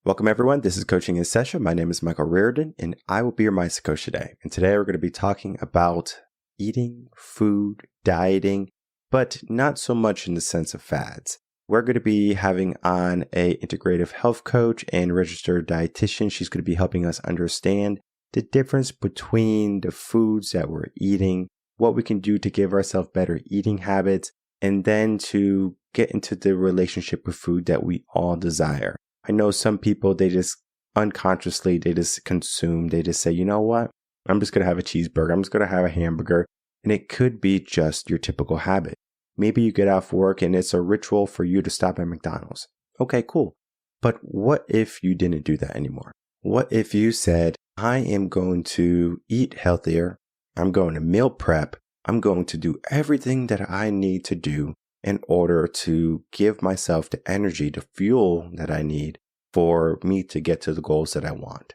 Welcome, everyone. This is Coaching in Session. My name is Michael Rearden, and I will be your mindset coach today. And today we're going to be talking about eating, food, dieting, but not so much in the sense of fads. We're going to be having on a integrative health coach and registered dietitian. She's going to be helping us understand the difference between the foods that we're eating, what we can do to give ourselves better eating habits, and then to get into the relationship with food that we all desire. I know some people, they just unconsciously, they just consume, they just say, you know what, I'm just going to have a cheeseburger, I'm just going to have a hamburger. And it could be just your typical habit. Maybe you get off work and it's a ritual for you to stop at McDonald's. Okay, cool. But what if you didn't do that anymore? What if you said, I am going to eat healthier, I'm going to meal prep, I'm going to do everything that I need to do in order to give myself the energy, the fuel that I need for me to get to the goals that I want.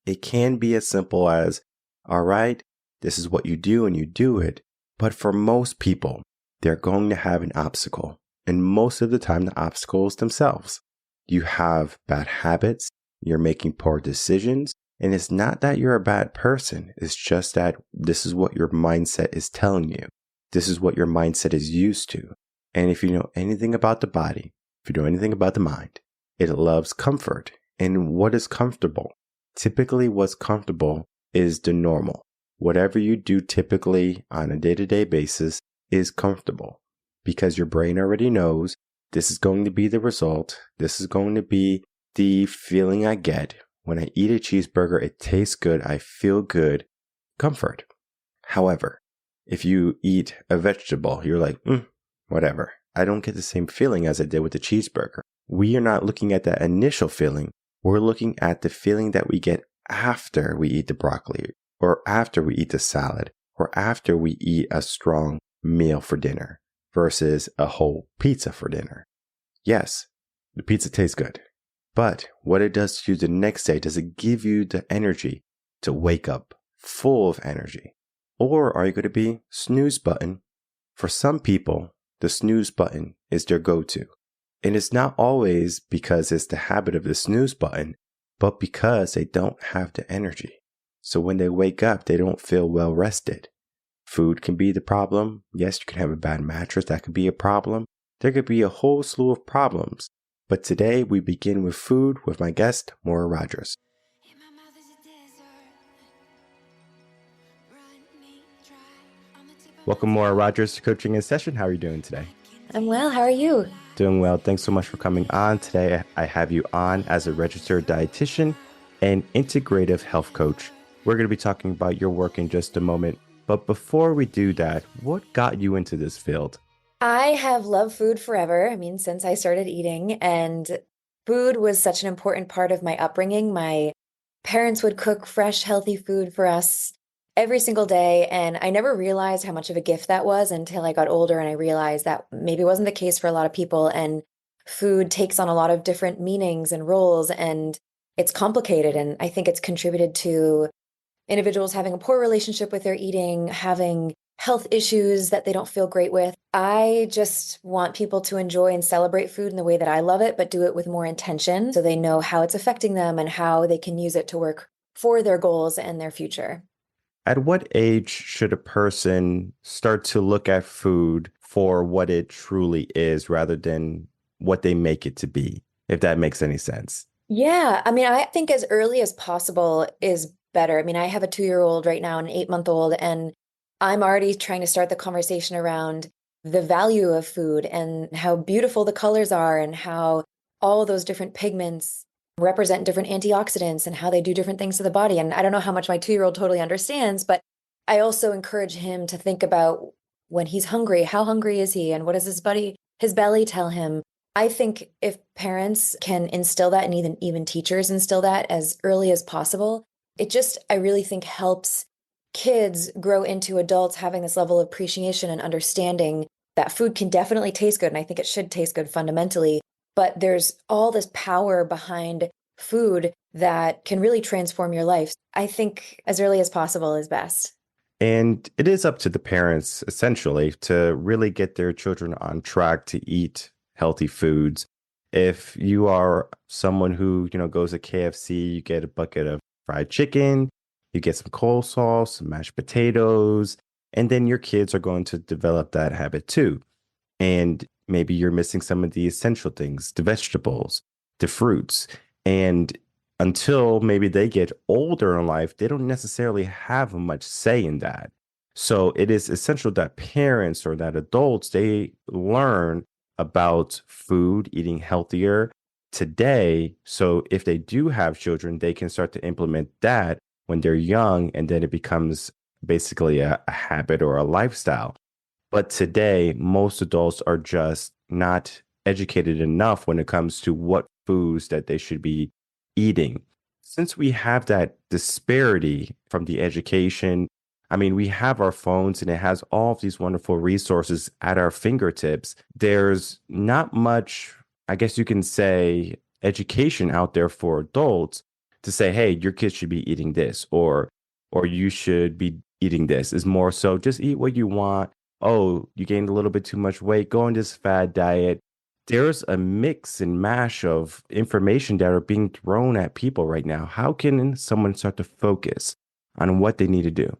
It can be as simple as, all right, this is what you do and you do it. But for most people, they're going to have an obstacle. And most of the time, the obstacle is themselves. You have bad habits, you're making poor decisions. And it's not that you're a bad person. It's just that this is what your mindset is telling you. This is what your mindset is used to. And if you know anything about the body, if you know anything about the mind, it loves comfort. And what is comfortable? Typically, what's comfortable is the normal. Whatever you do typically on a day-to-day basis is comfortable because your brain already knows this is going to be the result. This is going to be the feeling I get. When I eat a cheeseburger, it tastes good. I feel good. Comfort. However, if you eat a vegetable, you're like, whatever. I don't get the same feeling as I did with the cheeseburger. We are not looking at that initial feeling. We're looking at the feeling that we get after we eat the broccoli, or after we eat the salad, or after we eat a strong meal for dinner versus a whole pizza for dinner. Yes, the pizza tastes good. But what it does to you the next day, does it give you the energy to wake up full of energy? Or are you going to be snooze button? For some people, the snooze button is their go-to. And it's not always because it's the habit of the snooze button, but because they don't have the energy. So when they wake up, they don't feel well rested. Food can be the problem. Yes, you can have a bad mattress. That could be a problem. There could be a whole slew of problems. But today we begin with food with my guest, Maura Rodgers. Welcome, Maura Rodgers, to Coaching in Session. How are you doing today? I'm well. How are you? Doing well. Thanks so much for coming on. Today, I have you on as a registered dietitian and integrative health coach. We're going to be talking about your work in just a moment. But before we do that, what got you into this field? I have loved food forever. I mean, since I started eating, and food was such an important part of my upbringing. My parents would cook fresh, healthy food for us every single day. And I never realized how much of a gift that was until I got older and I realized that maybe wasn't the case for a lot of people. And food takes on a lot of different meanings and roles, and it's complicated. And I think it's contributed to individuals having a poor relationship with their eating, having health issues that they don't feel great with. I just want people to enjoy and celebrate food in the way that I love it, but do it with more intention so they know how it's affecting them and how they can use it to work for their goals and their future. At what age should a person start to look at food for what it truly is rather than what they make it to be, if that makes any sense? Yeah, I mean, I think as early as possible is better. I mean, I have a 2-year-old right now and an 8-month-old, and I'm already trying to start the conversation around the value of food and how beautiful the colors are and how all of those different pigments represent different antioxidants and how they do different things to the body. And I don't know how much my 2-year-old totally understands, but I also encourage him to think about when he's hungry, how hungry is he and what does his belly tell him? I think if parents can instill that and even teachers instill that as early as possible, it just, I really think helps kids grow into adults having this level of appreciation and understanding that food can definitely taste good. And I think it should taste good fundamentally, but there's all this power behind food that can really transform your life. I think as early as possible is best. And it is up to the parents, essentially, to really get their children on track to eat healthy foods. If you are someone who, goes to KFC, you get a bucket of fried chicken, you get some coleslaw, some mashed potatoes, and then your kids are going to develop that habit too. And maybe you're missing some of the essential things, the vegetables, the fruits. And until maybe they get older in life, they don't necessarily have much say in that. So it is essential that parents or that adults, they learn about food, eating healthier today. So if they do have children, they can start to implement that when they're young, and then it becomes basically a habit or a lifestyle. But today, most adults are just not educated enough when it comes to what foods that they should be eating. Since we have that disparity from the education, I mean, we have our phones and it has all of these wonderful resources at our fingertips. There's not much, I guess you can say, education out there for adults to say, hey, your kids should be eating this, or you should be eating this. Is more so just eat what you want. Oh, you gained a little bit too much weight, go on this fad diet. There's a mix and mash of information that are being thrown at people right now. How can someone start to focus on what they need to do?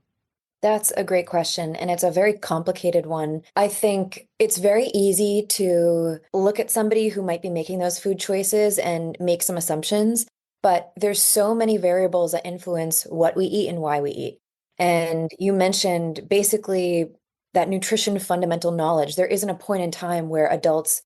That's a great question, and it's a very complicated one. I think it's very easy to look at somebody who might be making those food choices and make some assumptions, but there's so many variables that influence what we eat and why we eat. And you mentioned basically that nutrition fundamental knowledge. There isn't a point in time where adults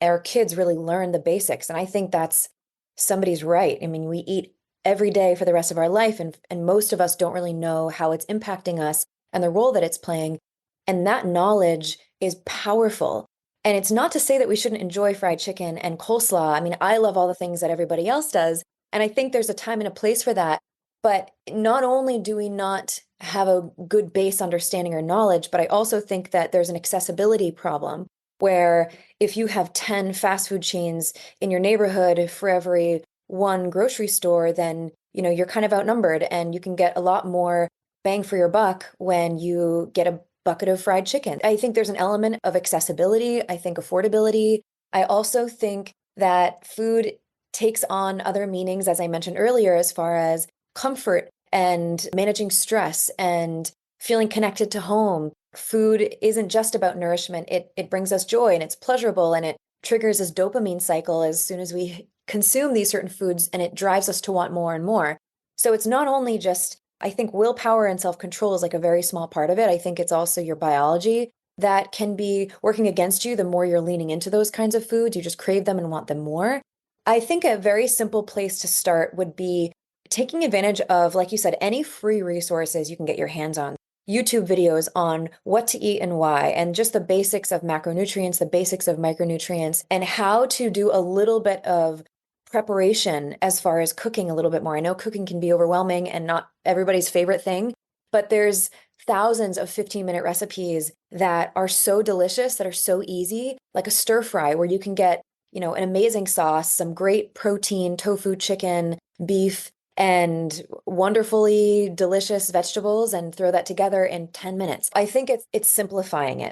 or kids really learn the basics, and I think that's somebody's right. I mean, we eat every day for the rest of our life. And most of us don't really know how it's impacting us and the role that it's playing. And that knowledge is powerful. And it's not to say that we shouldn't enjoy fried chicken and coleslaw. I mean, I love all the things that everybody else does. And I think there's a time and a place for that. But not only do we not have a good base understanding or knowledge, but I also think that there's an accessibility problem where if you have 10 fast food chains in your neighborhood for every one grocery store, then you're kind of outnumbered and you can get a lot more bang for your buck when you get a bucket of fried chicken. I think there's an element of accessibility. I think affordability. I also think that food takes on other meanings, as I mentioned earlier, as far as comfort and managing stress and feeling connected to home. Food isn't just about nourishment. It brings us joy and it's pleasurable and it triggers this dopamine cycle as soon as we consume these certain foods, and it drives us to want more and more. So it's not only just, I think willpower and self-control is like a very small part of it. I think it's also your biology that can be working against you the more you're leaning into those kinds of foods. You just crave them and want them more. I think a very simple place to start would be taking advantage of, like you said, any free resources you can get your hands on. YouTube videos on what to eat and why, and just the basics of macronutrients, the basics of micronutrients, and how to do a little bit of preparation as far as cooking a little bit more. I know cooking can be overwhelming and not everybody's favorite thing, but there's thousands of 15-minute recipes that are so delicious, that are so easy, like a stir fry where you can get, an amazing sauce, some great protein, tofu, chicken, beef, and wonderfully delicious vegetables, and throw that together in 10 minutes. I think it's simplifying it.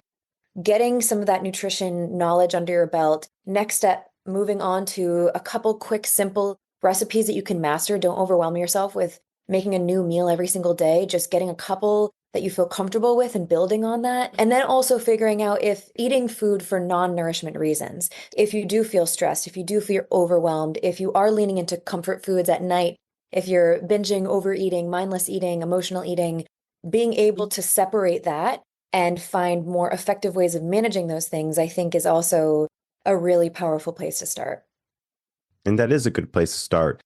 Getting some of that nutrition knowledge under your belt. Next step, moving on to a couple quick, simple recipes that you can master. Don't overwhelm yourself with making a new meal every single day. Just getting a couple that you feel comfortable with and building on that. And then also figuring out if eating food for non-nourishment reasons, if you do feel stressed, if you do feel overwhelmed, if you are leaning into comfort foods at night, if you're binging, overeating, mindless eating, emotional eating, being able to separate that and find more effective ways of managing those things, I think is also a really powerful place to start. And that is a good place to start.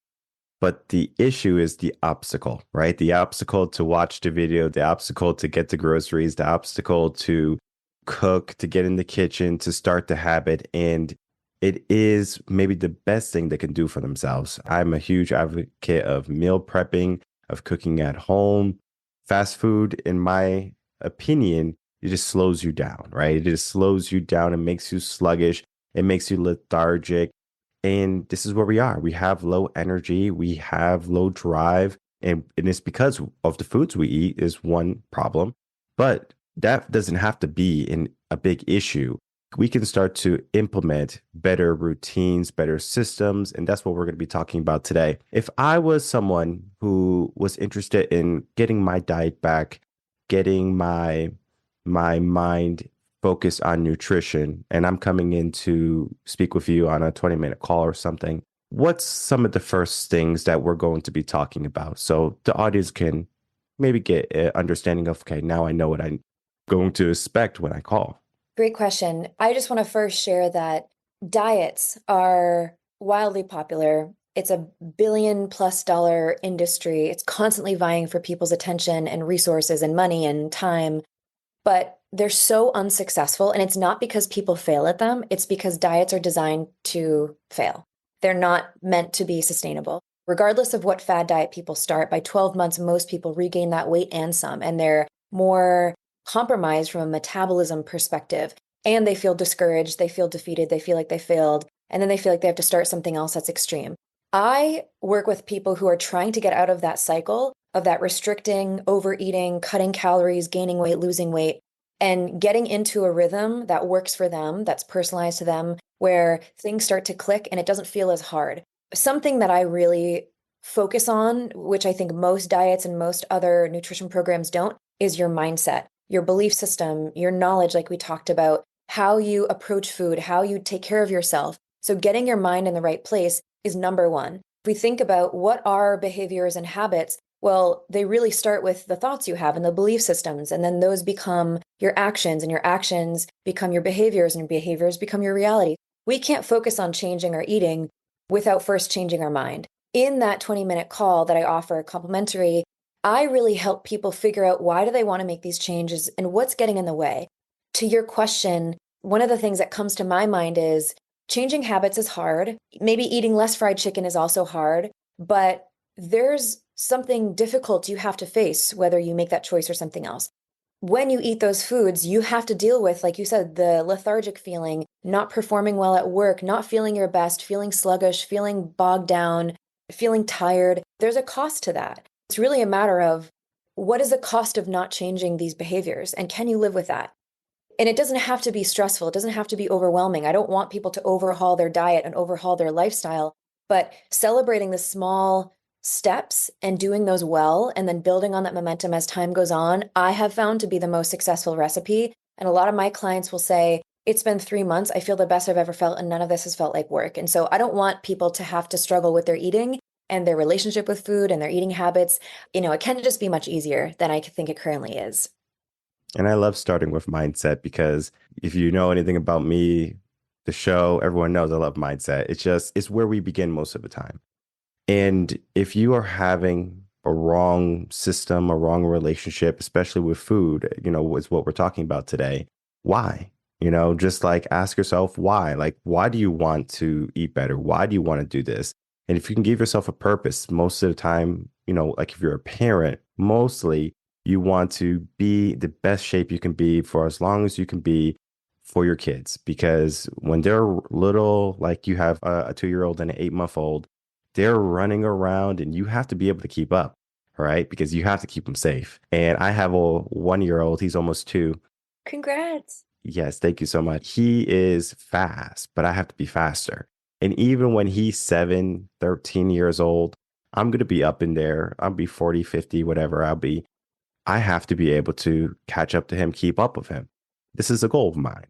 But the issue is the obstacle, right? The obstacle to watch the video, the obstacle to get the groceries, the obstacle to cook, to get in the kitchen, to start the habit. And it is maybe the best thing they can do for themselves. I'm a huge advocate of meal prepping, of cooking at home. Fast food, in my opinion, it just slows you down, right? It just slows you down and makes you sluggish. It makes you lethargic. And this is where we are. We have low energy, we have low drive, and it's because of the foods we eat is one problem. But that doesn't have to be a big issue. we can start to implement better routines, better systems. And that's what we're going to be talking about today. If I was someone who was interested in getting my diet back, getting my mind focused on nutrition, and I'm coming in to speak with you on a 20-minute call or something, what's some of the first things that we're going to be talking about so the audience can maybe get an understanding of, okay, now I know what I'm going to expect when I call? Great question. I just want to first share that diets are wildly popular. It's a $1 billion+ industry. It's constantly vying for people's attention and resources and money and time, but they're so unsuccessful. And it's not because people fail at them, it's because diets are designed to fail. They're not meant to be sustainable. Regardless of what fad diet people start, by 12 months, most people regain that weight and some, and they're more compromised from a metabolism perspective. And they feel discouraged, they feel defeated, they feel like they failed, and then they feel like they have to start something else that's extreme. I work with people who are trying to get out of that cycle of that restricting, overeating, cutting calories, gaining weight, losing weight, and getting into a rhythm that works for them, that's personalized to them, where things start to click and it doesn't feel as hard. Something that I really focus on, which I think most diets and most other nutrition programs don't, is your mindset, your belief system, your knowledge, like we talked about, how you approach food, how you take care of yourself. So getting your mind in the right place is number one. If we think about what are behaviors and habits, well, they really start with the thoughts you have and the belief systems, and then those become your actions, and your actions become your behaviors, and your behaviors become your reality. We can't focus on changing our eating without first changing our mind. In that 20-minute call that I offer complimentary, I really help people figure out why do they want to make these changes and what's getting in the way. To your question, one of the things that comes to my mind is changing habits is hard. Maybe eating less fried chicken is also hard, but there's something difficult you have to face, whether you make that choice or something else. When you eat those foods, you have to deal with, like you said, the lethargic feeling, not performing well at work, not feeling your best, feeling sluggish, feeling bogged down, feeling tired. There's a cost to that. It's really a matter of what is the cost of not changing these behaviors, and can you live with that? And it doesn't have to be stressful. It doesn't have to be overwhelming. I don't want people to overhaul their diet and overhaul their lifestyle, but celebrating the small steps and doing those well, and then building on that momentum as time goes on, I have found to be the most successful recipe. And a lot of my clients will say, it's been 3 months. I feel the best I've ever felt, and none of this has felt like work. And so I don't want people to have to struggle with their eating and their relationship with food and their eating habits. It can just be much easier than I think it currently is. And I love starting with mindset because if you know anything about me, the show, everyone knows I love mindset. It's where we begin most of the time. And if you are having a wrong system, a wrong relationship, especially with food, is what we're talking about today. Why? Just like ask yourself why. Like, why do you want to eat better? Why do you want to do this? And if you can give yourself a purpose, most of the time, like if you're a parent, mostly you want to be the best shape you can be for as long as you can be for your kids. Because when they're little, like you have a 2-year-old and an 8-month-old, they're running around and you have to be able to keep up, right? Because you have to keep them safe. And I have a 1-year-old, he's almost 2. Congrats. Yes, thank you so much. He is fast, but I have to be faster. And even when he's 7, 13 years old, I'm going to be up in there. I'll be 40, 50, whatever I'll be. I have to be able to catch up to him, keep up with him. This is a goal of mine.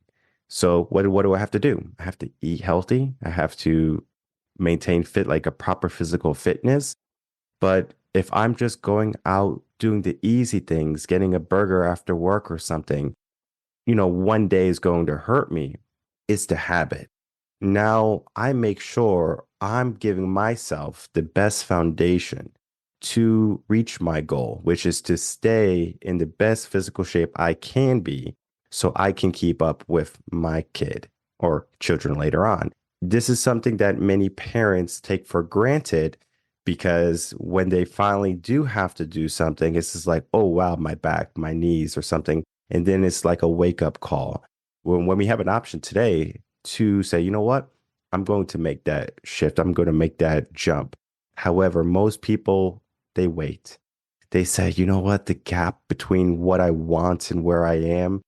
So what do I have to do? I have to eat healthy. I have to maintain fit, like a proper physical fitness. But if I'm just going out doing the easy things, getting a burger after work or something, one day is going to hurt me. It's the habit. Now I make sure I'm giving myself the best foundation to reach my goal, which is to stay in the best physical shape I can be so I can keep up with my kid or children later on. This is something that many parents take for granted because when they finally do have to do something, it's just like, oh, wow, my back, my knees or something. And then it's like a wake up call. When we have an option today to say, you know what, I'm going to make that shift. I'm going to make that jump. However, most people, they wait. They say, you know what, the gap between what I want and where I am,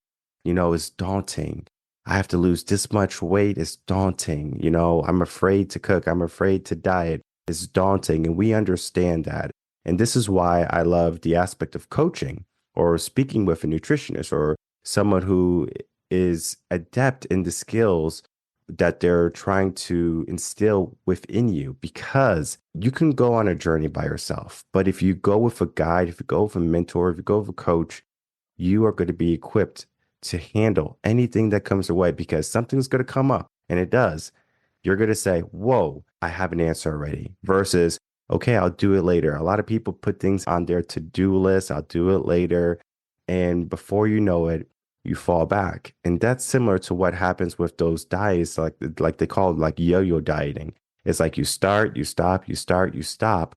is daunting. I have to lose this much weight. It's daunting. I'm afraid to cook. I'm afraid to diet. It's daunting. And we understand that. And this is why I love the aspect of coaching or speaking with a nutritionist or someone who is adept in the skills that they're trying to instill within you, because you can go on a journey by yourself. But if you go with a guide, if you go with a mentor, if you go with a coach, you are going to be equipped to handle anything that comes your way, because something's going to come up, and it does. You're going to say, whoa, I have an answer already, versus, okay, I'll do it later. A lot of people put things on their to-do list. I'll do it later. And before you know it, you fall back. And that's similar to what happens with those diets, like they call it like yo-yo dieting. It's like you start, you stop, you start, you stop.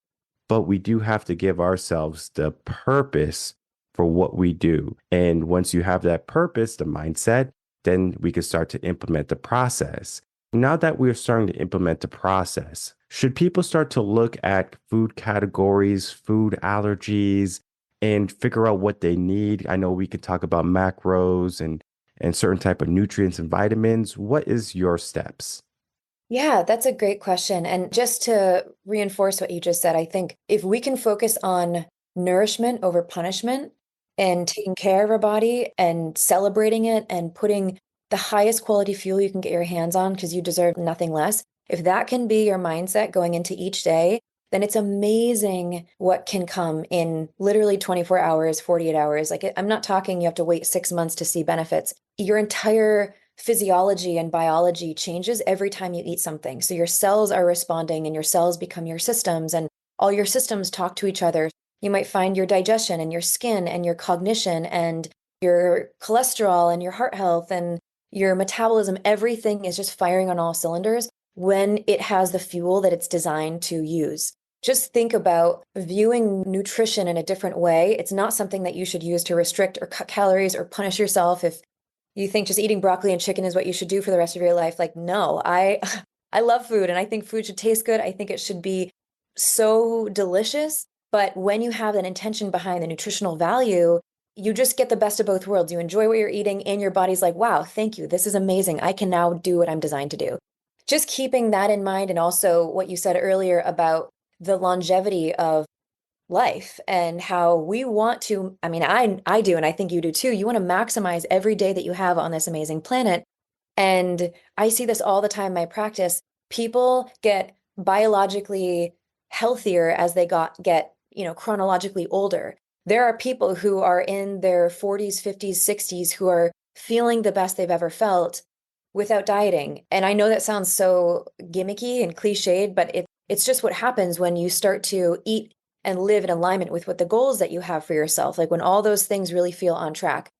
But we do have to give ourselves the purpose for what we do. And once you have that purpose, the mindset, then we can start to implement the process. Now that we're starting to implement the process, should people start to look at food categories, food allergies, and figure out what they need? I know we could talk about macros and certain type of nutrients and vitamins. What is your steps? Yeah, that's a great question. And just to reinforce what you just said, I think if we can focus on nourishment over punishment and taking care of our body and celebrating it and putting the highest quality fuel you can get your hands on because you deserve nothing less, if that can be your mindset going into each day, then it's amazing what can come in literally 24 hours, 48 hours. Like, I'm not talking you have to wait 6 months to see benefits. Your entire physiology and biology changes every time you eat something. So your cells are responding and your cells become your systems, and all your systems talk to each other. You might find your digestion and your skin and your cognition and your cholesterol and your heart health and your metabolism, everything is just firing on all cylinders when it has the fuel that it's designed to use. Just think about viewing nutrition in a different way. It's not something that you should use to restrict or cut calories or punish yourself if you think just eating broccoli and chicken is what you should do for the rest of your life. Like, no, I love food and I think food should taste good. I think it should be so delicious. But when you have an intention behind the nutritional value, you just get the best of both worlds. You enjoy what you're eating and your body's like, wow, thank you. This is amazing. I can now do what I'm designed to do. Just keeping that in mind, and also what you said earlier about the longevity of life and how we want to, I mean, I do, and I think you do too. You want to maximize every day that you have on this amazing planet. And I see this all the time in my practice. People get biologically healthier as they get, chronologically older. There are people who are in their 40s, 50s, 60s who are feeling the best they've ever felt without dieting. And I know that sounds so gimmicky and cliched, but it's just what happens when you start to eat and live in alignment with what the goals that you have for yourself, like when all those things really feel on track.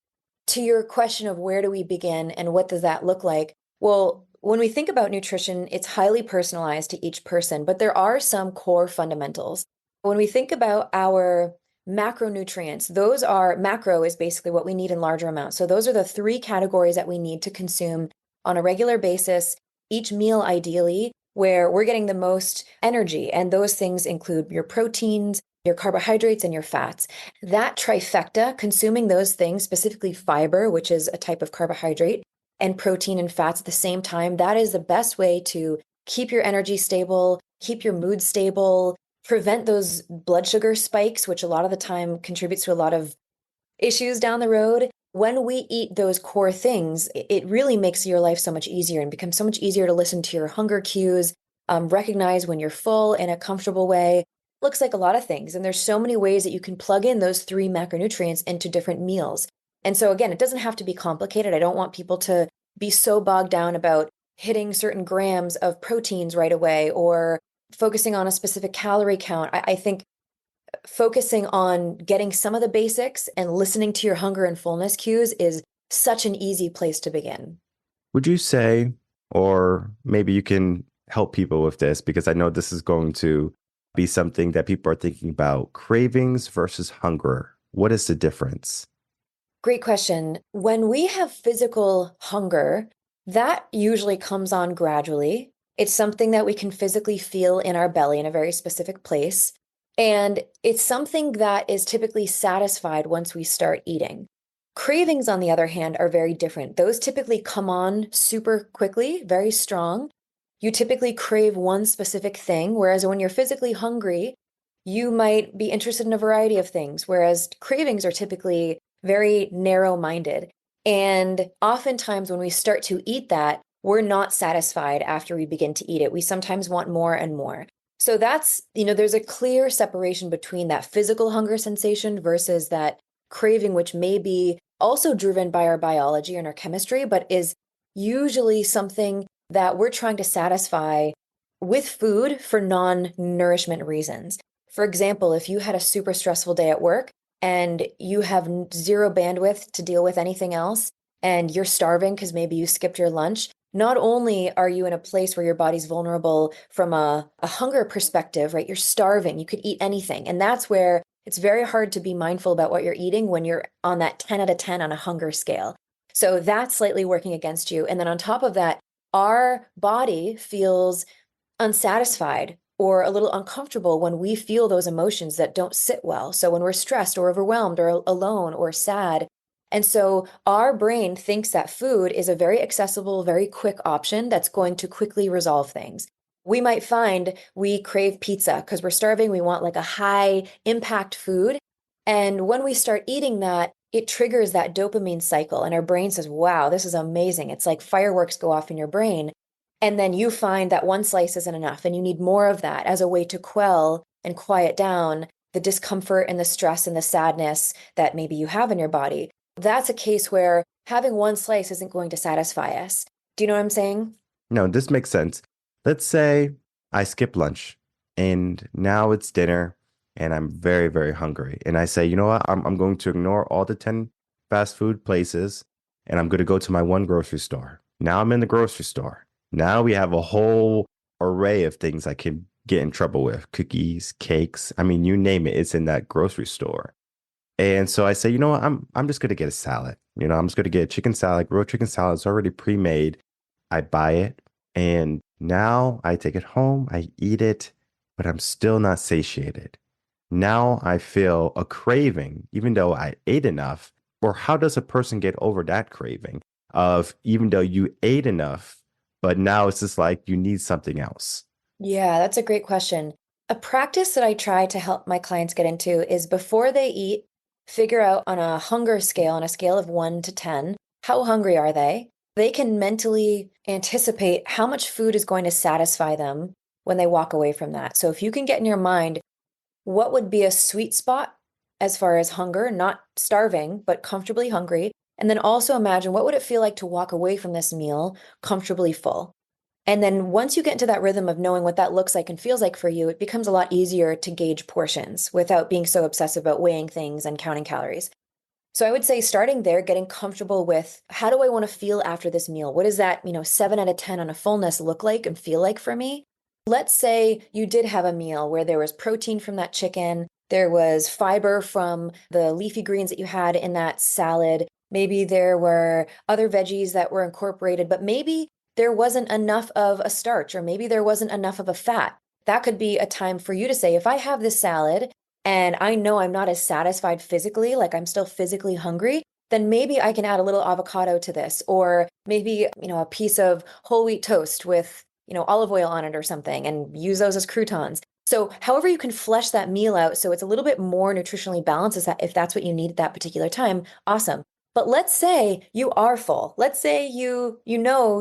To your question of where do we begin and what does that look like? Well, when we think about nutrition, it's highly personalized to each person, but there are some core fundamentals. When we think about our macronutrients, those are macro is basically what we need in larger amounts. So those are the three categories that we need to consume on a regular basis, each meal ideally, where we're getting the most energy. And those things include your proteins, your carbohydrates, and your fats. That trifecta, consuming those things, specifically fiber, which is a type of carbohydrate, and protein and fats at the same time, that is the best way to keep your energy stable, keep your mood stable, prevent those blood sugar spikes, which a lot of the time contributes to a lot of issues down the road. When we eat those core things, it really makes your life so much easier and becomes so much easier to listen to your hunger cues, recognize when you're full in a comfortable way. Looks like a lot of things. And there's so many ways that you can plug in those three macronutrients into different meals. And so again, it doesn't have to be complicated. I don't want people to be so bogged down about hitting certain grams of proteins right away or focusing on a specific calorie count. I think focusing on getting some of the basics and listening to your hunger and fullness cues is such an easy place to begin. Would you say, or maybe you can help people with this, because I know this is going to be something that people are thinking about, cravings versus hunger. What is the difference? Great question. When we have physical hunger, that usually comes on gradually. It's something that we can physically feel in our belly in a very specific place. And it's something that is typically satisfied once we start eating. Cravings, on the other hand, are very different. Those typically come on super quickly, very strong. You typically crave one specific thing, whereas when you're physically hungry, you might be interested in a variety of things, whereas cravings are typically very narrow-minded. And oftentimes, when we start to eat that, we're not satisfied after we begin to eat it. We sometimes want more and more. So there's a clear separation between that physical hunger sensation versus that craving, which may be also driven by our biology and our chemistry, but is usually something that we're trying to satisfy with food for non-nourishment reasons. For example, if you had a super stressful day at work and you have zero bandwidth to deal with anything else, and you're starving because maybe you skipped your lunch, not only are you in a place where your body's vulnerable from a hunger perspective, right? You're starving, you could eat anything. And that's where it's very hard to be mindful about what you're eating when you're on that 10 out of 10 on a hunger scale. So that's slightly working against you. And then on top of that, our body feels unsatisfied or a little uncomfortable when we feel those emotions that don't sit well. So when we're stressed or overwhelmed or alone or sad. And so our brain thinks that food is a very accessible, very quick option that's going to quickly resolve things. We might find we crave pizza because we're starving. We want like a high impact food. And when we start eating that, it triggers that dopamine cycle. And our brain says, wow, this is amazing. It's like fireworks go off in your brain. And then you find that one slice isn't enough and you need more of that as a way to quell and quiet down the discomfort and the stress and the sadness that maybe you have in your body. That's a case where having one slice isn't going to satisfy us. Do you know what I'm saying? No, this makes sense. Let's say I skip lunch and now it's dinner and I'm very, very hungry. And I say, you know what? I'm going to ignore all the 10 fast food places and I'm going to go to my one grocery store. Now I'm in the grocery store. Now we have a whole array of things I can get in trouble with. Cookies, cakes. I mean, you name it, it's in that grocery store. And so I say, you know what? I'm just gonna get a salad. I'm just gonna get a chicken salad, grilled chicken salad. It's already pre-made. I buy it, and now I take it home. I eat it, but I'm still not satiated. Now I feel a craving, even though I ate enough. Or how does a person get over that craving of even though you ate enough, but now it's just like you need something else? Yeah, that's a great question. A practice that I try to help my clients get into is before they eat, figure out on a hunger scale, on a scale of 1 to 10, how hungry are they? They can mentally anticipate how much food is going to satisfy them when they walk away from that. So if you can get in your mind what would be a sweet spot as far as hunger, not starving, but comfortably hungry, and then also imagine what would it feel like to walk away from this meal comfortably full. And then once you get into that rhythm of knowing what that looks like and feels like for you, it becomes a lot easier to gauge portions without being so obsessive about weighing things and counting calories. So I would say starting there, getting comfortable with how do I want to feel after this meal? What does that, 7 out of 10 on a fullness look like and feel like for me? Let's say you did have a meal where there was protein from that chicken, there was fiber from the leafy greens that you had in that salad. Maybe there were other veggies that were incorporated, but maybe there wasn't enough of a starch, or maybe there wasn't enough of a fat. That could be a time for you to say, if I have this salad and I know I'm not as satisfied physically, like I'm still physically hungry, then maybe I can add a little avocado to this, or maybe, a piece of whole wheat toast with, olive oil on it or something, and use those as croutons. So however you can flesh that meal out so it's a little bit more nutritionally balanced, is that if that's what you need at that particular time, awesome. But let's say you are full. Let's say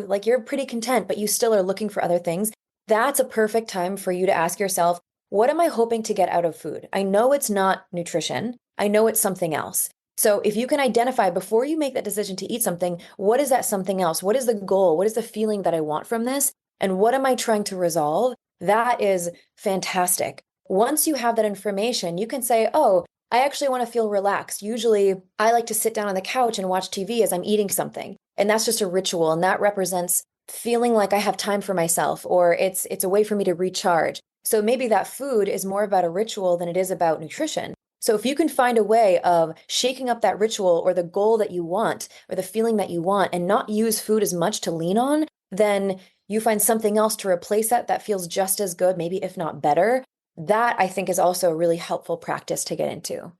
like you're pretty content, but you still are looking for other things. That's a perfect time for you to ask yourself, what am I hoping to get out of food? I know it's not nutrition. I know it's something else. So if you can identify before you make that decision to eat something, what is that something else? What is the goal? What is the feeling that I want from this? And what am I trying to resolve? That is fantastic. Once you have that information, you can say, oh, I actually want to feel relaxed. Usually, I like to sit down on the couch and watch TV as I'm eating something. And that's just a ritual, and that represents feeling like I have time for myself, or it's a way for me to recharge. So maybe that food is more about a ritual than it is about nutrition. So if you can find a way of shaking up that ritual or the goal that you want or the feeling that you want and not use food as much to lean on, then you find something else to replace that feels just as good, maybe if not better. That I think is also a really helpful practice to get into.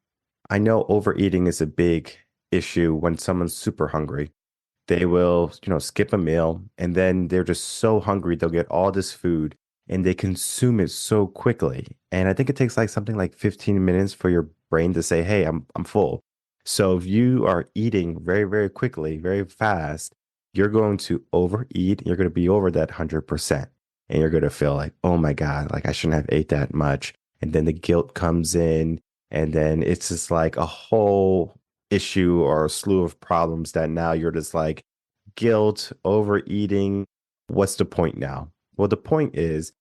I know overeating is a big issue when someone's super hungry. They will, skip a meal and then they're just so hungry, they'll get all this food and they consume it so quickly. And I think it takes like something like 15 minutes for your brain to say, "Hey, I'm full." So if you are eating very, very quickly, very fast, you're going to overeat. You're going to be over that 100%. And you're going to feel like, "Oh my God, like I shouldn't have ate that much." And then the guilt comes in. And then it's just like a whole issue or a slew of problems that now you're just like, guilt, overeating. What's the point now? Well, the point is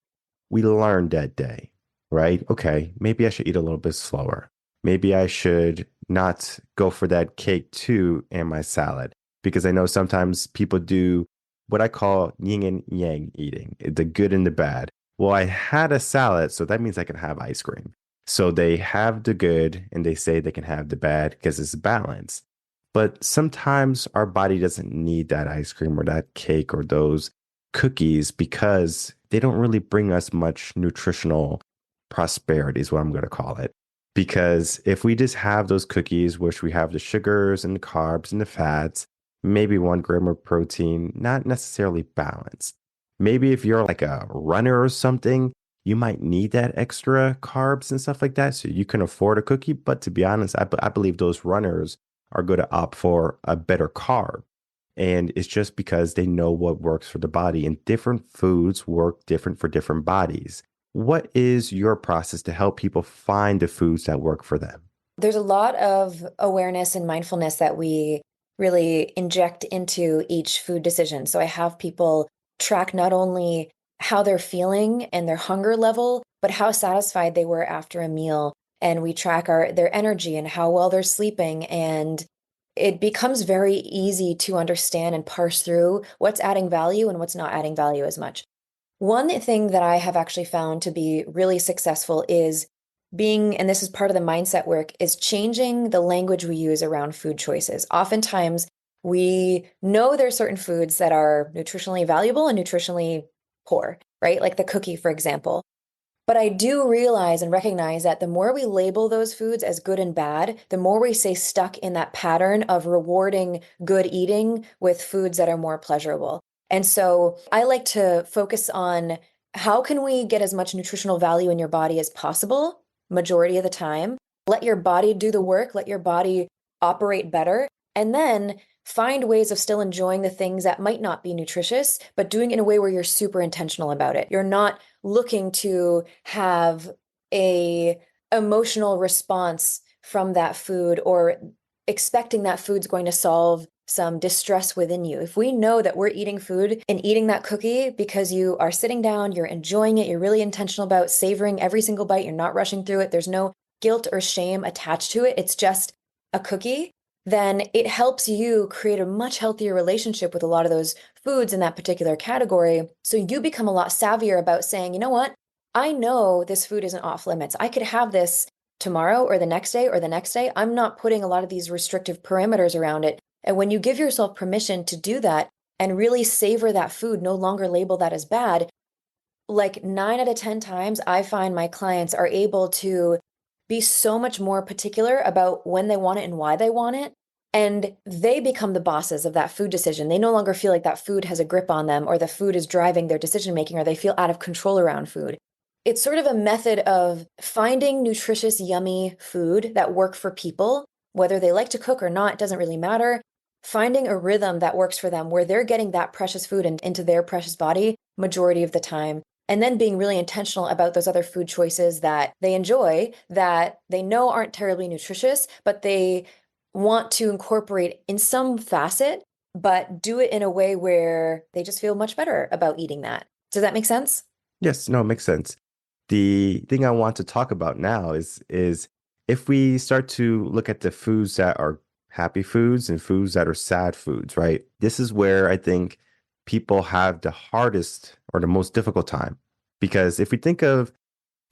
we learned that day, right? Okay, maybe I should eat a little bit slower. Maybe I should not go for that cake too and my salad because I know sometimes people do what I call yin and yang eating, the good and the bad. Well, I had a salad, so that means I can have ice cream. So they have the good and they say they can have the bad because it's balanced. But sometimes our body doesn't need that ice cream or that cake or those cookies because they don't really bring us much nutritional prosperity, is what I'm going to call it. Because if we just have those cookies, which we have the sugars and the carbs and the fats, maybe 1 gram of protein, not necessarily balanced. Maybe if you're like a runner or something, you might need that extra carbs and stuff like that. So you can afford a cookie. But to be honest, I believe those runners are going to opt for a better carb. And it's just because they know what works for the body, and different foods work different for different bodies. What is your process to help people find the foods that work for them? There's a lot of awareness and mindfulness that we really inject into each food decision. So I have people track not only how they're feeling and their hunger level, but how satisfied they were after a meal. And we track their energy and how well they're sleeping. And it becomes very easy to understand and parse through what's adding value and what's not adding value as much. One thing that I have actually found to be really successful is and this is part of the mindset work, is changing the language we use around food choices. Oftentimes, we know there's certain foods that are nutritionally valuable and nutritionally poor, right? Like the cookie, for example. But I do realize and recognize that the more we label those foods as good and bad, the more we stay stuck in that pattern of rewarding good eating with foods that are more pleasurable. And so I like to focus on how can we get as much nutritional value in your body as possible, majority of the time. Let your body do the work, let your body operate better, and then find ways of still enjoying the things that might not be nutritious, but doing it in a way where you're super intentional about it. You're not looking to have a emotional response from that food or expecting that food's going to solve some distress within you. If we know that we're eating food and eating that cookie because you are sitting down, you're enjoying it, you're really intentional about savoring every single bite, you're not rushing through it, there's no guilt or shame attached to it, it's just a cookie, then it helps you create a much healthier relationship with a lot of those foods in that particular category. So you become a lot savvier about saying, you know what? I know this food isn't off limits. I could have this tomorrow or the next day or the next day. I'm not putting a lot of these restrictive parameters around it. And when you give yourself permission to do that and really savor that food, no longer label that as bad, like 9 out of 10 times, I find my clients are able to be so much more particular about when they want it and why they want it. And they become the bosses of that food decision. They no longer feel like that food has a grip on them or the food is driving their decision making or they feel out of control around food. It's sort of a method of finding nutritious, yummy food that work for people, whether they like to cook or not, it doesn't really matter. Finding a rhythm that works for them where they're getting that precious food into their precious body majority of the time. And then being really intentional about those other food choices that they enjoy, that they know aren't terribly nutritious, but they want to incorporate in some facet, but do it in a way where they just feel much better about eating that. Does that make sense? Yes, no, it makes sense. The thing I want to talk about now is if we start to look at the foods that are happy foods and foods that are sad foods, right? This is where I think people have the hardest or the most difficult time. Because if we think of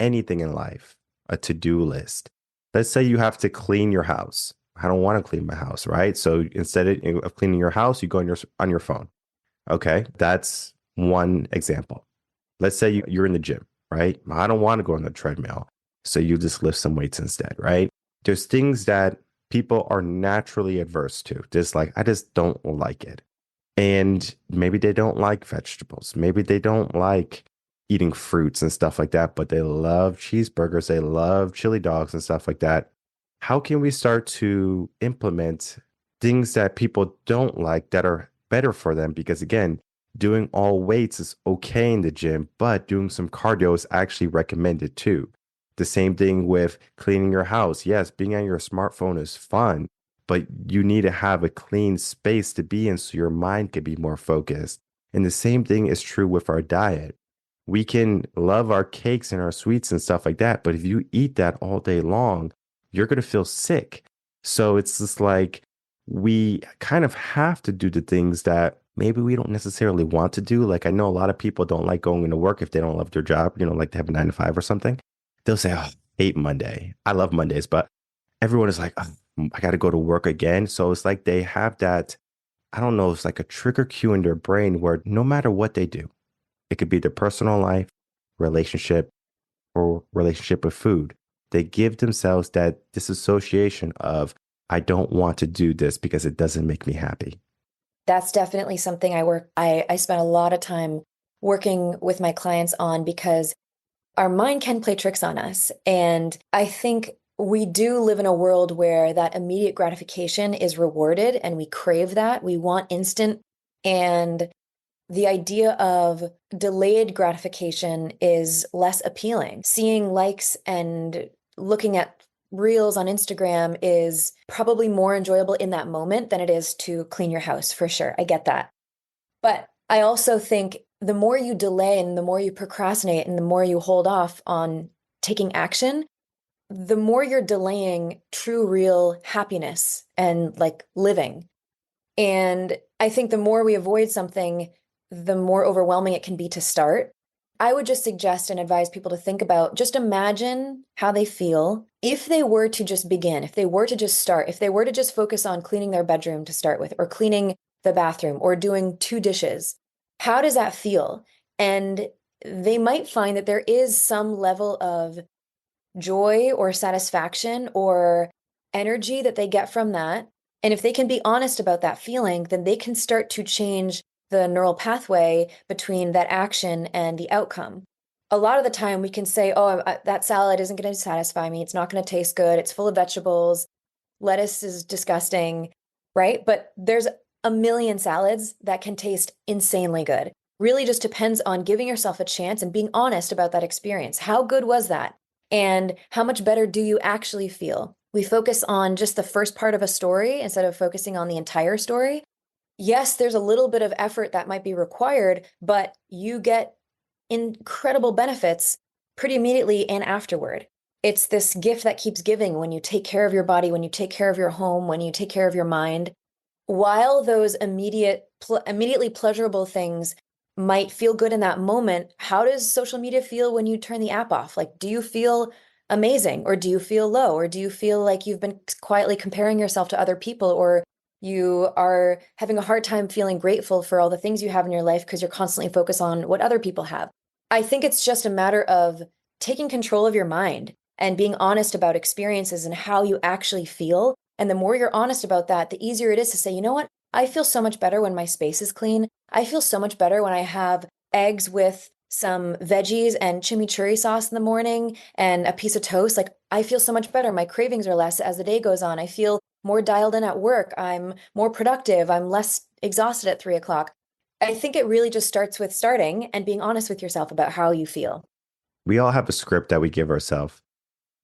anything in life, a to-do list, let's say you have to clean your house. I don't want to clean my house, right? So instead of cleaning your house, you go on your phone. Okay, that's one example. Let's say you're in the gym, right? I don't want to go on the treadmill. So you just lift some weights instead, right? There's things that people are naturally adverse to. Just like, I just don't like it. And maybe they don't like vegetables. Maybe they don't like eating fruits and stuff like that, but they love cheeseburgers. They love chili dogs and stuff like that. How can we start to implement things that people don't like that are better for them? Because again, doing all weights is okay in the gym, but doing some cardio is actually recommended too. The same thing with cleaning your house. Yes, being on your smartphone is fun, but you need to have a clean space to be in so your mind can be more focused. And the same thing is true with our diet. We can love our cakes and our sweets and stuff like that, but if you eat that all day long, you're going to feel sick. So it's just like we kind of have to do the things that maybe we don't necessarily want to do. Like I know a lot of people don't like going into work if they don't love their job, like they have a 9 to 5 or something. They'll say, oh, I hate Monday. I love Mondays, but everyone is like, oh, I got to go to work again. So it's like they have that, I don't know, it's like a trigger cue in their brain where no matter what they do, it could be their personal life, relationship, or relationship with food. They give themselves that disassociation of, I don't want to do this because it doesn't make me happy. That's definitely something I spend a lot of time working with my clients on because our mind can play tricks on us. And I think we do live in a world where that immediate gratification is rewarded and we crave that. We want instant. And the idea of delayed gratification is less appealing. Seeing likes and looking at reels on Instagram is probably more enjoyable in that moment than it is to clean your house, for sure. I get that. But I also think the more you delay and the more you procrastinate and the more you hold off on taking action, the more you're delaying true, real happiness and like living. And I think the more we avoid something, the more overwhelming it can be to start. I would just suggest and advise people to think about, just imagine how they feel if they were to just begin, if they were to just start, if they were to just focus on cleaning their bedroom to start with, or cleaning the bathroom, or doing 2 dishes. How does that feel? And they might find that there is some level of joy or satisfaction or energy that they get from that. And if they can be honest about that feeling, then they can start to change the neural pathway between that action and the outcome. A lot of the time we can say, oh, that salad isn't going to satisfy me. It's not going to taste good. It's full of vegetables. Lettuce is disgusting, right? But there's a million salads that can taste insanely good. Really just depends on giving yourself a chance and being honest about that experience. How good was that? And how much better do you actually feel? We focus on just the first part of a story instead of focusing on the entire story. Yes, there's a little bit of effort that might be required, but you get incredible benefits pretty immediately and afterward. It's this gift that keeps giving when you take care of your body, when you take care of your home, when you take care of your mind. While those immediately pleasurable things might feel good in that moment, how does social media feel when you turn the app off? Like, do you feel amazing, or do you feel low, or do you feel like you've been quietly comparing yourself to other people, or you are having a hard time feeling grateful for all the things you have in your life because you're constantly focused on what other people have? I think it's just a matter of taking control of your mind and being honest about experiences and how you actually feel. And the more you're honest about that, the easier it is to say, you know what? I feel so much better when my space is clean. I feel so much better when I have eggs with some veggies and chimichurri sauce in the morning and a piece of toast. Like, I feel so much better. My cravings are less as the day goes on. I feel more dialed in at work. I'm more productive. I'm less exhausted at 3 o'clock. I think it really just starts with starting and being honest with yourself about how you feel. We all have a script that we give ourselves.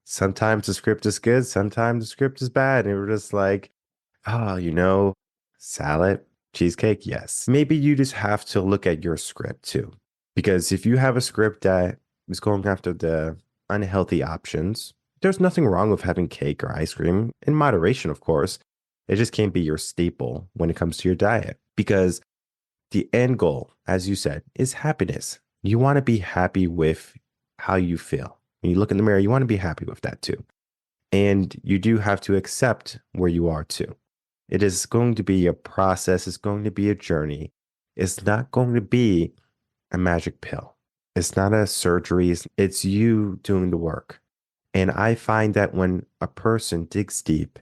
Sometimes the script is good, sometimes the script is bad. And we're just like, oh, salad, cheesecake, yes. Maybe you just have to look at your script too. Because if you have a script that is going after the unhealthy options, there's nothing wrong with having cake or ice cream in moderation, of course. It just can't be your staple when it comes to your diet. Because the end goal, as you said, is happiness. You want to be happy with how you feel. When you look in the mirror, you want to be happy with that too. And you do have to accept where you are too. It is going to be a process, it's going to be a journey. It's not going to be a magic pill. It's not a surgery, it's you doing the work. And I find that when a person digs deep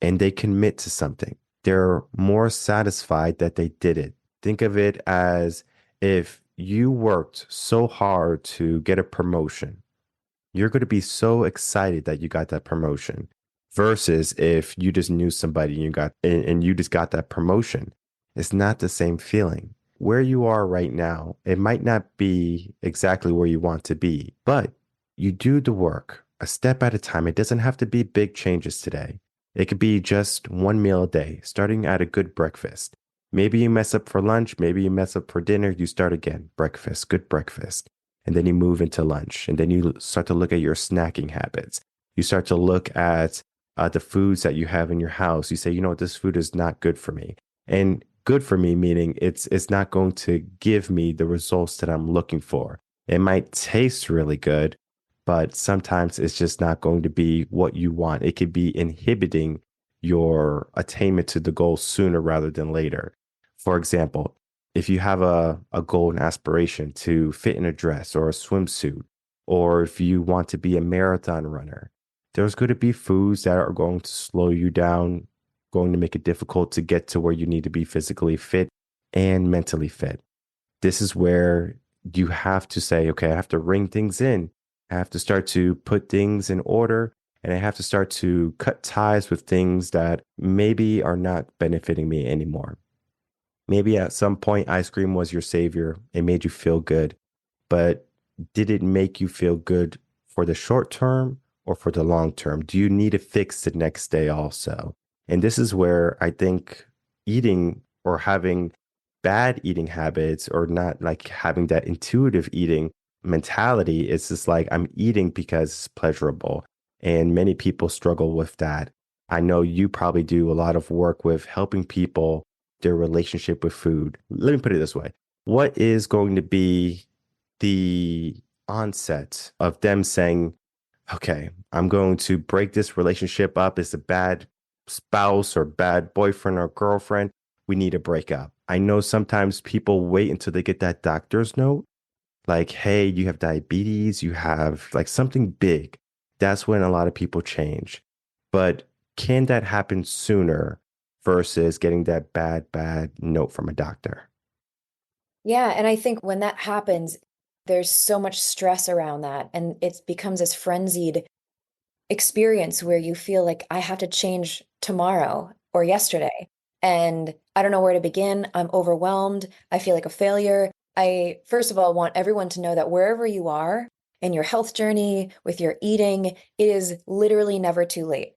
and they commit to something, they're more satisfied that they did it. Think of it as if you worked so hard to get a promotion, you're going to be so excited that you got that promotion versus if you just knew somebody and you just got that promotion. It's not the same feeling. Where you are right now, it might not be exactly where you want to be, but you do the work a step at a time. It doesn't have to be big changes today. It could be just one meal a day, starting at a good breakfast. Maybe you mess up for lunch, maybe you mess up for dinner, you start again. Breakfast, good breakfast. And then you move into lunch, and then you start to look at your snacking habits. You start to look at the foods that you have in your house. You say, you know what, this food is not good for me. And good for me meaning it's not going to give me the results that I'm looking for. It might taste really good, but sometimes it's just not going to be what you want. It could be inhibiting your attainment to the goal sooner rather than later. For example, if you have a goal and aspiration to fit in a dress or a swimsuit, or if you want to be a marathon runner, there's going to be foods that are going to slow you down, going to make it difficult to get to where you need to be physically fit and mentally fit. This is where you have to say, okay, I have to ring things in. I have to start to put things in order, and I have to start to cut ties with things that maybe are not benefiting me anymore. Maybe at some point, ice cream was your savior. It made you feel good. But did it make you feel good for the short term or for the long term? Do you need a fix the next day also? And this is where I think eating or having bad eating habits or not like having that intuitive eating mentality, it's just like I'm eating because it's pleasurable. And many people struggle with that. I know you probably do a lot of work with helping people their relationship with food. Let me put it this way. What is going to be the onset of them saying, okay, I'm going to break this relationship up. It's a bad spouse or bad boyfriend or girlfriend. We need to break up. I know sometimes people wait until they get that doctor's note, like, hey, you have diabetes, you have like something big. That's when a lot of people change. But can that happen sooner versus getting that bad note from a doctor? Yeah, and I think when that happens, there's so much stress around that, and it becomes this frenzied experience where you feel like I have to change tomorrow or yesterday. And I don't know where to begin. I'm overwhelmed. I feel like a failure. I, first of all, want everyone to know that wherever you are in your health journey, with your eating, it is literally never too late.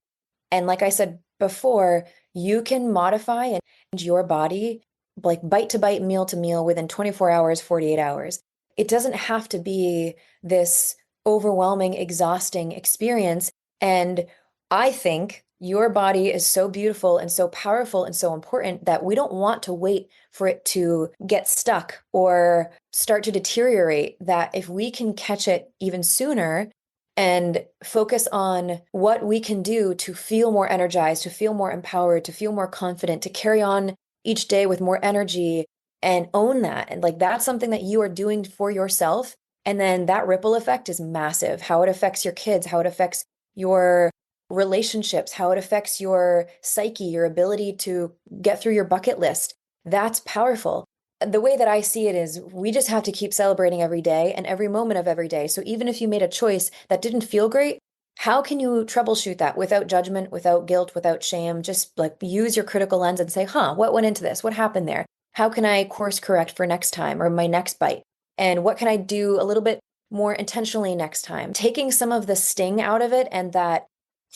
And like I said before, you can modify and change your body like bite to bite, meal to meal within 24 hours, 48 hours. It doesn't have to be this overwhelming, exhausting experience. And I think your body is so beautiful and so powerful and so important that we don't want to wait for it to get stuck or start to deteriorate. That if we can catch it even sooner and focus on what we can do to feel more energized, to feel more empowered, to feel more confident, to carry on each day with more energy and own that. And like that's something that you are doing for yourself. And then that ripple effect is massive. How it affects your kids, how it affects your relationships, how it affects your psyche, your ability to get through your bucket list. That's powerful. The way that I see it is we just have to keep celebrating every day and every moment of every day. So even if you made a choice that didn't feel great, how can you troubleshoot that without judgment, without guilt, without shame? Just like use your critical lens and say, huh, what went into this? What happened there? How can I course correct for next time or my next bite? And what can I do a little bit more intentionally next time? Taking some of the sting out of it and that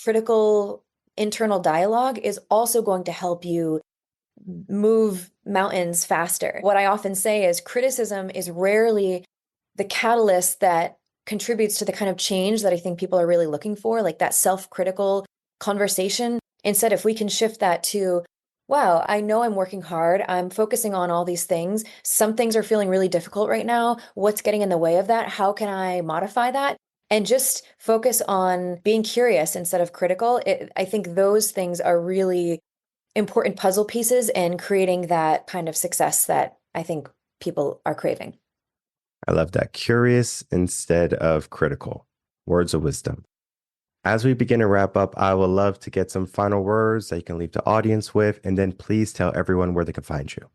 critical internal dialogue is also going to help you move mountains faster. What I often say is criticism is rarely the catalyst that contributes to the kind of change that I think people are really looking for, like that self-critical conversation. Instead, if we can shift that to, wow, I know I'm working hard. I'm focusing on all these things. Some things are feeling really difficult right now. What's getting in the way of that? How can I modify that? And just focus on being curious instead of critical. I think those things are really important puzzle pieces in creating that kind of success that I think people are craving. I love that. Curious instead of critical. Words of wisdom. As we begin to wrap up, I would love to get some final words that you can leave the audience with, and then please tell everyone where they can find you.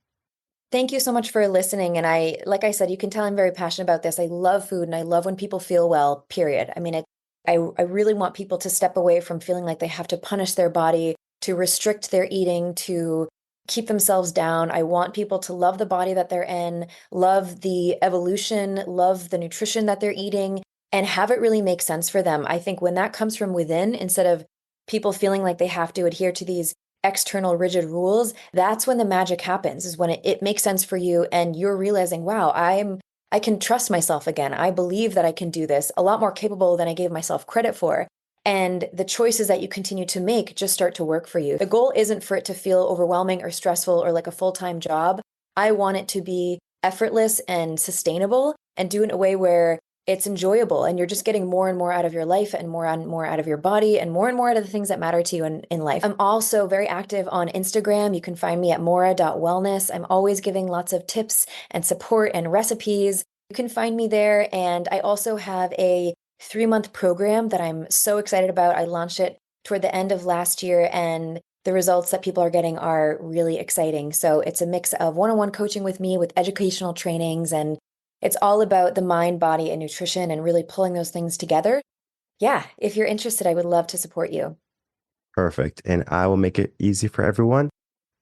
Thank you so much for listening. And like I said, you can tell I'm very passionate about this. I love food and I love when people feel well, period. I mean, I really want people to step away from feeling like they have to punish their body, to restrict their eating, to keep themselves down. I want people to love the body that they're in, love the evolution, love the nutrition that they're eating, and have it really make sense for them. I think when that comes from within, instead of people feeling like they have to adhere to these external rigid rules, that's when the magic happens, is when it makes sense for you and you're realizing, wow, I can trust myself again. I believe that I can do this a lot more capable than I gave myself credit for. And the choices that you continue to make just start to work for you. The goal isn't for it to feel overwhelming or stressful or like a full-time job. I want it to be effortless and sustainable and do it in a way where it's enjoyable and you're just getting more and more out of your life and more out of your body and more out of the things that matter to you in life. I'm also very active on Instagram. You can find me at maura.wellness. I'm always giving lots of tips and support and recipes. You can find me there. And I also have a 3-month program that I'm so excited about. I launched it toward the end of last year and the results that people are getting are really exciting. So it's a mix of one-on-one coaching with me with educational trainings, and it's all about the mind, body, and nutrition and really pulling those things together. Yeah, if you're interested, I would love to support you. Perfect. And I will make it easy for everyone.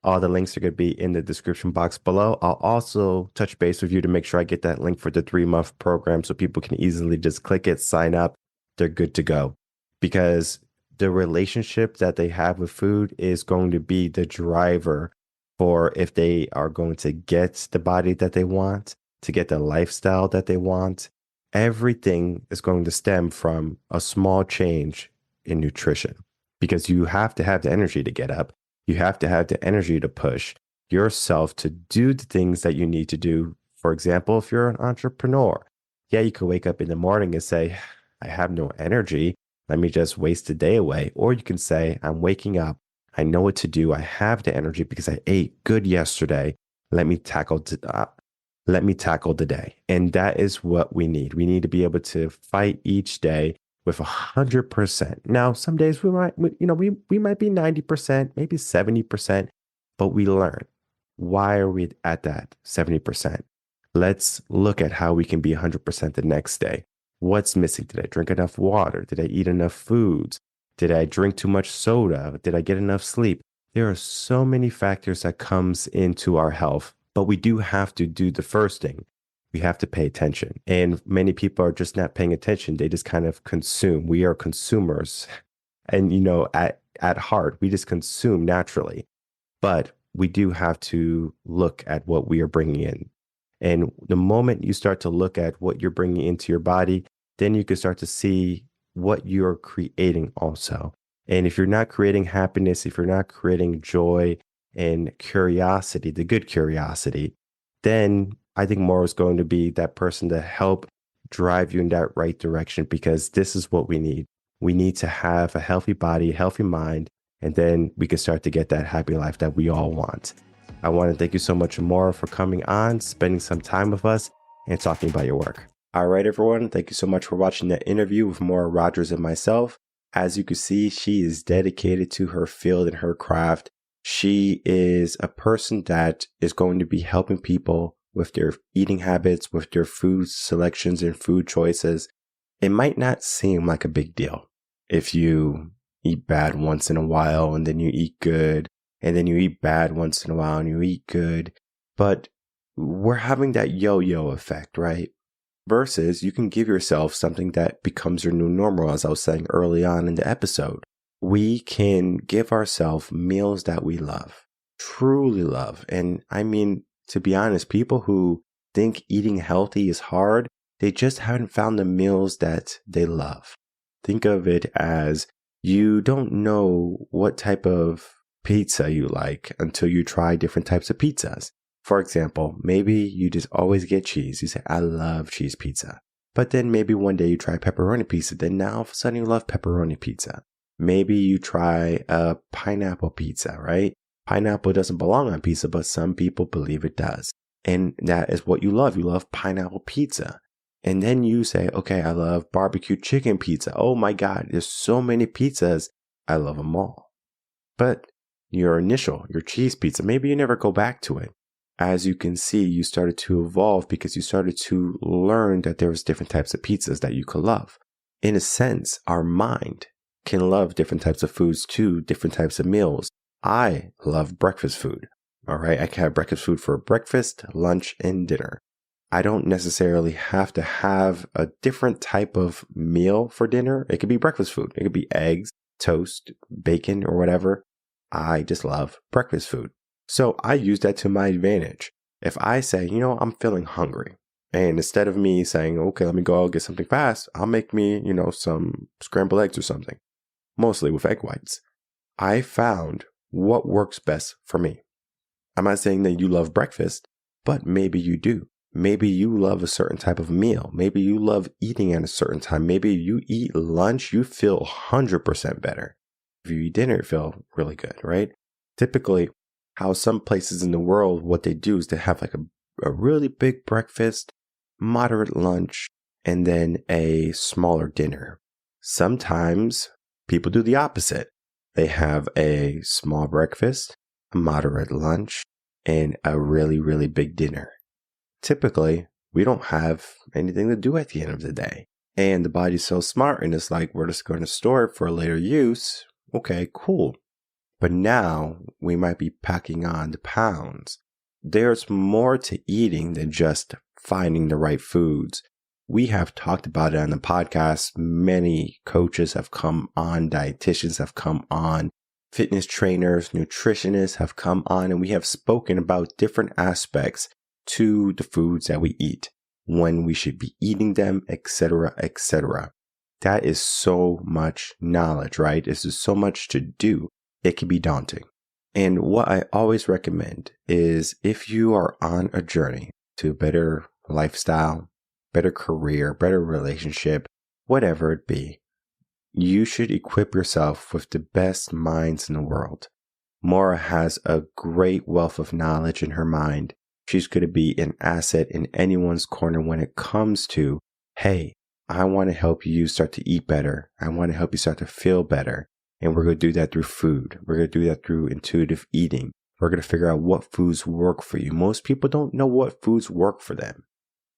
All the links are going to be in the description box below. I'll also touch base with you to make sure I get that link for the 3-month program so people can easily just click it, sign up. They're good to go. Because the relationship that they have with food is going to be the driver for if they are going to get the body that they want, to get the lifestyle that they want. Everything is going to stem from a small change in nutrition, because you have to have the energy to get up. You have to have the energy to push yourself to do the things that you need to do. For example, if you're an entrepreneur, yeah, you can wake up in the morning and say, I have no energy. Let me just waste the day away. Or you can say, I'm waking up. I know what to do. I have the energy because I ate good yesterday. Let me tackle the day. And that is what we need. We need to be able to fight each day with 100%. Now, some days we might be 90%, maybe 70%, but we learn. Why are we at that 70%? Let's look at how we can be 100% the next day. What's missing? Did I drink enough water? Did I eat enough foods? Did I drink too much soda? Did I get enough sleep? There are so many factors that comes into our health, but we do have to do the first thing. We have to pay attention. And many people are just not paying attention. They just kind of consume. We are consumers. And, at heart, we just consume naturally. But we do have to look at what we are bringing in. And the moment you start to look at what you're bringing into your body, then you can start to see what you're creating also. And if you're not creating happiness, if you're not creating joy and curiosity, the good curiosity, then I think Maura is going to be that person to help drive you in that right direction, because this is what we need. We need to have a healthy body, a healthy mind, and then we can start to get that happy life that we all want. I want to thank you so much, Maura, for coming on, spending some time with us, and talking about your work. All right, everyone. Thank you so much for watching that interview with Maura Rodgers and myself. As you can see, she is dedicated to her field and her craft. She is a person that is going to be helping people with their eating habits, with their food selections and food choices. It might not seem like a big deal if you eat bad once in a while and then you eat good, and then you eat bad once in a while and you eat good. But we're having that yo-yo effect, right? Versus you can give yourself something that becomes your new normal, as I was saying early on in the episode. We can give ourselves meals that we love, truly love. And I mean, to be honest, people who think eating healthy is hard, they just haven't found the meals that they love. Think of it as you don't know what type of pizza you like until you try different types of pizzas. For example, maybe you just always get cheese. You say, I love cheese pizza. But then maybe one day you try pepperoni pizza. Then now all of a sudden you love pepperoni pizza. Maybe you try a pineapple pizza, right? Pineapple doesn't belong on pizza, but some people believe it does. And that is what you love. You love pineapple pizza. And then you say, okay, I love barbecue chicken pizza. Oh my God, there's so many pizzas. I love them all. But your cheese pizza, maybe you never go back to it. As you can see, you started to evolve because you started to learn that there was different types of pizzas that you could love. In a sense, our mind can love different types of foods too, different types of meals. I love breakfast food. All right. I can have breakfast food for breakfast, lunch, and dinner. I don't necessarily have to have a different type of meal for dinner. It could be breakfast food. It could be eggs, toast, bacon, or whatever. I just love breakfast food. So I use that to my advantage. If I say, I'm feeling hungry, and instead of me saying, okay, let me go out get something fast, I'll make me, some scrambled eggs or something, mostly with egg whites. I found what works best for me. I'm not saying that you love breakfast, but maybe you do. Maybe you love a certain type of meal. Maybe you love eating at a certain time. Maybe you eat lunch, you feel 100% better. If you eat dinner, you feel really good, right? Typically, how some places in the world, what they do is they have like a really big breakfast, moderate lunch, and then a smaller dinner. Sometimes people do the opposite. They have a small breakfast, a moderate lunch, and a really, really big dinner. Typically, we don't have anything to do at the end of the day. And the body's so smart and it's like, we're just going to store it for later use. Okay, cool. But now we might be packing on the pounds. There's more to eating than just finding the right foods. We have talked about it on the podcast. Many coaches have come on, dietitians have come on, fitness trainers, nutritionists have come on, and we have spoken about different aspects to the foods that we eat, when we should be eating them, etc., etc. That is so much knowledge, right? This is so much to do. It can be daunting. And what I always recommend is if you are on a journey to a better lifestyle, better career, better relationship, whatever it be, you should equip yourself with the best minds in the world. Maura has a great wealth of knowledge in her mind. She's going to be an asset in anyone's corner when it comes to, hey, I want to help you start to eat better. I want to help you start to feel better. And we're going to do that through food. We're going to do that through intuitive eating. We're going to figure out what foods work for you. Most people don't know what foods work for them.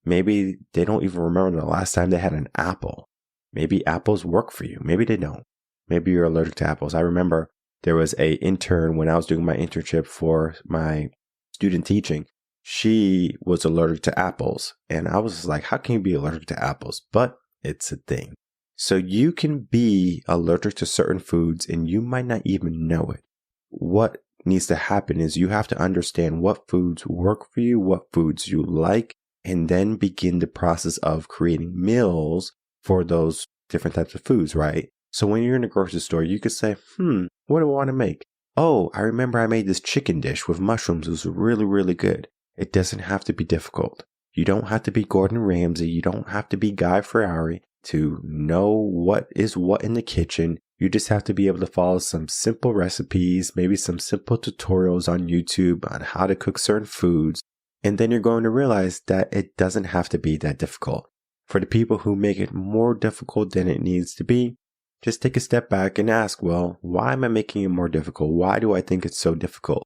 Maybe they don't even remember the last time they had an apple. Maybe apples work for you. Maybe they don't. Maybe you're allergic to apples. I remember there was an intern when I was doing my internship for my student teaching. She was allergic to apples. And I was like, how can you be allergic to apples? But it's a thing. So you can be allergic to certain foods and you might not even know it. What needs to happen is you have to understand what foods work for you, what foods you like, and then begin the process of creating meals for those different types of foods, right? So when you're in a grocery store, you could say, what do I want to make? Oh, I remember I made this chicken dish with mushrooms. It was really, really good. It doesn't have to be difficult. You don't have to be Gordon Ramsay. You don't have to be Guy Fieri to know what is what in the kitchen. You just have to be able to follow some simple recipes, maybe some simple tutorials on YouTube on how to cook certain foods. And then you're going to realize that it doesn't have to be that difficult. For the people who make it more difficult than it needs to be, just take a step back and ask, well, why am I making it more difficult? Why do I think it's so difficult?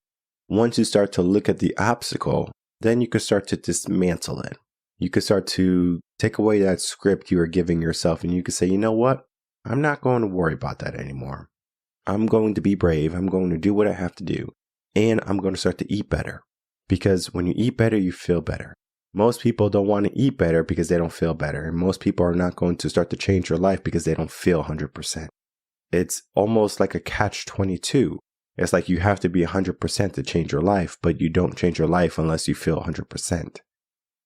Once you start to look at the obstacle, then you can start to dismantle it. You can start to take away that script you are giving yourself and you can say, you know what? I'm not going to worry about that anymore. I'm going to be brave. I'm going to do what I have to do. And I'm going to start to eat better. Because when you eat better, you feel better. Most people don't want to eat better because they don't feel better. And most people are not going to start to change their life because they don't feel 100%. It's almost like a catch-22. It's like you have to be 100% to change your life, but you don't change your life unless you feel 100%.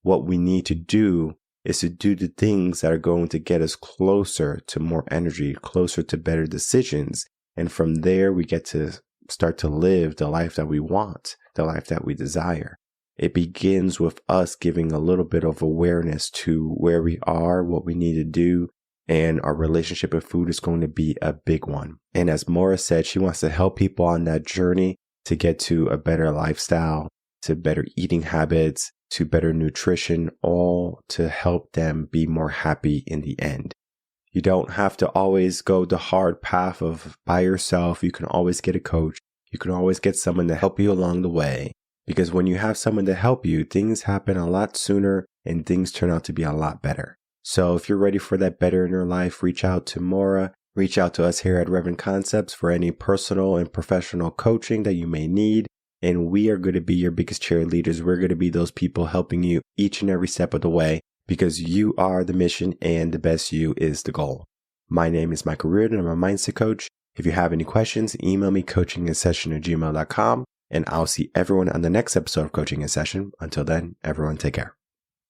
What we need to do is to do the things that are going to get us closer to more energy, closer to better decisions. And from there, we get to start to live the life that we want, the life that we desire. It begins with us giving a little bit of awareness to where we are, what we need to do, and our relationship with food is going to be a big one. And as Maura said, she wants to help people on that journey to get to a better lifestyle, to better eating habits, to better nutrition, all to help them be more happy in the end. You don't have to always go the hard path of by yourself. You can always get a coach. You can always get someone to help you along the way. Because when you have someone to help you, things happen a lot sooner and things turn out to be a lot better. So if you're ready for that better in your life, reach out to Maura. Reach out to us here at Reven Concepts for any personal and professional coaching that you may need. And we are going to be your biggest cheerleaders. We're going to be those people helping you each and every step of the way, because you are the mission and the best you is the goal. My name is Michael Rearden. I'm a mindset coach. If you have any questions, email me coachinginsession@gmail.com, and I'll see everyone on the next episode of Coaching in Session. Until then, everyone take care.